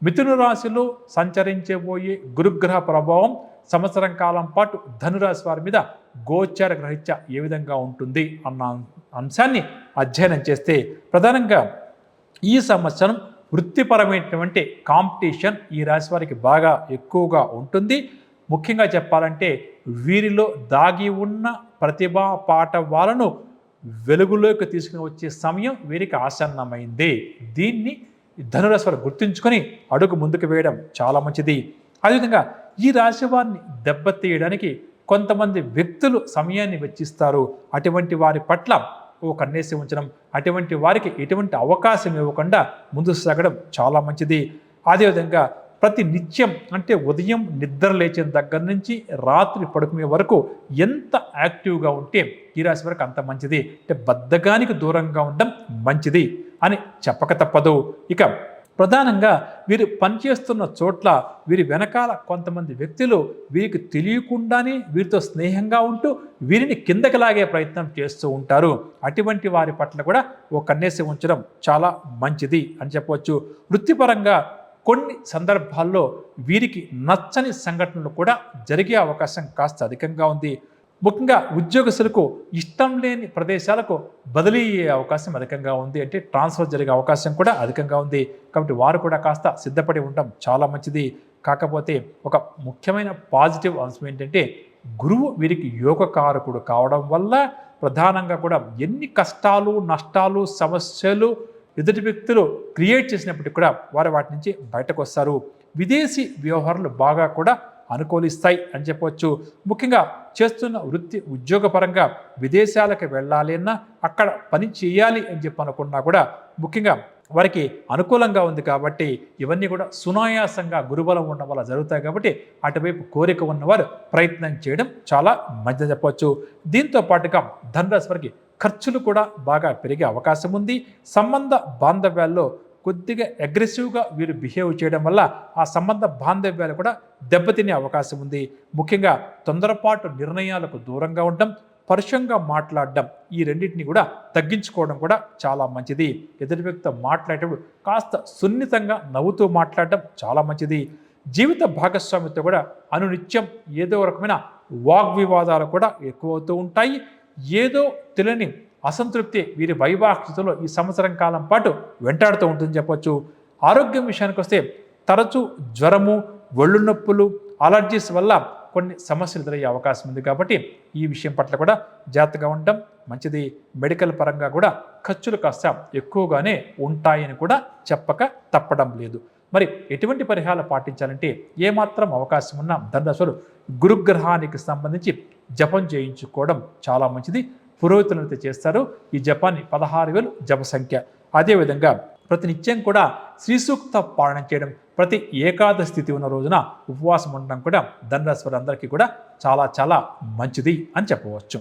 మిథున రాశిలో సంచరించబోయే గురుగ్రహ ప్రభావం సంవత్సరం కాలం పాటు ధనురాశి వారి మీద గోచార గ్రహిత్య ఏ విధంగా ఉంటుంది అన్న అంశాన్ని అధ్యయనం చేస్తే ప్రధానంగా ఈ సంవత్సరం వృత్తిపరమైనటువంటి కాంపిటీషన్ ఈ రాశి వారికి బాగా ఎక్కువగా ఉంటుంది. ముఖ్యంగా చెప్పాలంటే వీరిలో దాగి ఉన్న ప్రతిభా పాఠవాలను వెలుగులోకి తీసుకుని వచ్చే సమయం వీరికి ఆసన్నమైంది. దీన్ని ధనురాశి వారు గుర్తుంచుకొని అడుగు ముందుకు వేయడం చాలా మంచిది. అదేవిధంగా ఈ రాశి వారిని దెబ్బతీయడానికి కొంతమంది వ్యక్తులు సమయాన్ని వెచ్చిస్తారు. అటువంటి వారి పట్ల ఓ కన్నేసి ఉంచడం, అటువంటి వారికి ఎటువంటి అవకాశం ఇవ్వకుండా ముందుకు సాగడం చాలా మంచిది. అదేవిధంగా ప్రతి నిత్యం అంటే ఉదయం నిద్ర లేచిన దగ్గర నుంచి రాత్రి పడుకునే వరకు ఎంత యాక్టివ్గా ఉంటే ఈ రాశి వరకు అంత మంచిది. అంటే బద్ధకానికి దూరంగా ఉండడం మంచిది అని చెప్పక తప్పదు. ఇక ప్రధానంగా వీరు పనిచేస్తున్న చోట్ల వీరి వెనకాల కొంతమంది వ్యక్తులు వీరికి తెలియకుండానే వీరితో స్నేహంగా ఉంటూ వీరిని కిందకి లాగే ప్రయత్నం చేస్తూ ఉంటారు. అటువంటి వారి పట్ల కూడా ఓ కన్నేసి ఉంచడం చాలా మంచిది అని చెప్పవచ్చు. వృత్తిపరంగా కొన్ని సందర్భాల్లో వీరికి నచ్చని సంఘటనలు కూడా జరిగే అవకాశం కాస్త అధికంగా ఉంది. ముఖ్యంగా ఉద్యోగస్తులకు ఇష్టం లేని ప్రదేశాలకు బదిలీ అయ్యే అవకాశం అధికంగా ఉంది. అంటే ట్రాన్స్ఫర్ జరిగే అవకాశం కూడా అధికంగా ఉంది. కాబట్టి వారు కూడా కాస్త సిద్ధపడి ఉండడం చాలా మంచిది. కాకపోతే ఒక ముఖ్యమైన పాజిటివ్ అంశం ఏంటంటే గురువు వీరికి యోగకారకుడు కావడం వల్ల ప్రధానంగా కూడా ఎన్ని కష్టాలు నష్టాలు సమస్యలు ఎదుటి వ్యక్తులు క్రియేట్ చేసినప్పటికీ కూడా వారు వాటి నుంచి బయటకు వస్తారు. విదేశీ వ్యవహారాలు బాగా కూడా అనుకూలిస్తాయి అని చెప్పవచ్చు. ముఖ్యంగా చేస్తున్న వృత్తి ఉద్యోగపరంగా విదేశాలకు వెళ్ళాలి అన్నా అక్కడ పని చేయాలి అని చెప్పి అనుకున్నా కూడా ముఖ్యంగా వారికి అనుకూలంగా ఉంది. కాబట్టి ఇవన్నీ కూడా సునాయాసంగా గురుబలం ఉండడం వల్ల జరుగుతాయి. కాబట్టి అటువైపు కోరిక ఉన్నవారు ప్రయత్నం చేయడం చాలా మంచిదని చెప్పవచ్చు. దీంతో పాటుగా ధనురాశి వారికి ఖర్చులు కూడా బాగా పెరిగే అవకాశం ఉంది. సంబంధ బాంధవ్యాల్లో కొద్దిగా అగ్రెసివ్గా వీరు బిహేవ్ చేయడం వల్ల ఆ సంబంధ బాంధవ్యాలు కూడా దెబ్బతినే అవకాశం ఉంది. ముఖ్యంగా తొందరపాటు నిర్ణయాలకు దూరంగా ఉండడం, పరుషంగా మాట్లాడడం, ఈ రెండింటిని కూడా తగ్గించుకోవడం కూడా చాలా మంచిది. ఎదుటి వ్యక్తితో మాట్లాడేటప్పుడు కాస్త సున్నితంగా నవ్వుతూ మాట్లాడడం చాలా మంచిది. జీవిత భాగస్వామితో కూడా అనునిత్యం ఏదో రకమైన వాగ్వివాదాలు కూడా ఎక్కువవుతూ ఉంటాయి. ఏదో తెలియని అసంతృప్తి వీరి వైవాహికతలో ఈ సంవత్సరం కాలం పాటు వెంటాడుతూ ఉంటుందని చెప్పొచ్చు. ఆరోగ్యం విషయానికి వస్తే తరచూ జ్వరము, ఒళ్ళు నొప్పులు, అలర్జీస్ వల్ల కొన్ని సమస్యలు ఎదురయ్యే అవకాశం ఉంది. కాబట్టి ఈ విషయం పట్ల కూడా జాగ్రత్తగా ఉండటం మంచిది. మెడికల్ పరంగా కూడా ఖర్చులు కాస్త ఎక్కువగానే ఉంటాయని కూడా చెప్పక తప్పడం లేదు. మరి ఎటువంటి పరిహారాలు పాటించాలంటే ఏమాత్రం అవకాశం ఉన్న ధనురాశి గురుగ్రహానికి సంబంధించి జపం చేయించుకోవడం చాలా మంచిది. పురోహితులు అయితే చేస్తారు. ఈ జపాన్ని 16,000 జప సంఖ్య. అదేవిధంగా ప్రతి నిత్యం కూడా శ్రీ సూక్త పాలన చేయడం, ప్రతి ఏకాదశి స్థితి ఉన్న రోజున ఉపవాసం ఉండడం కూడా ధనురాశి వారందరికీ కూడా చాలా చాలా మంచిది అని చెప్పవచ్చు.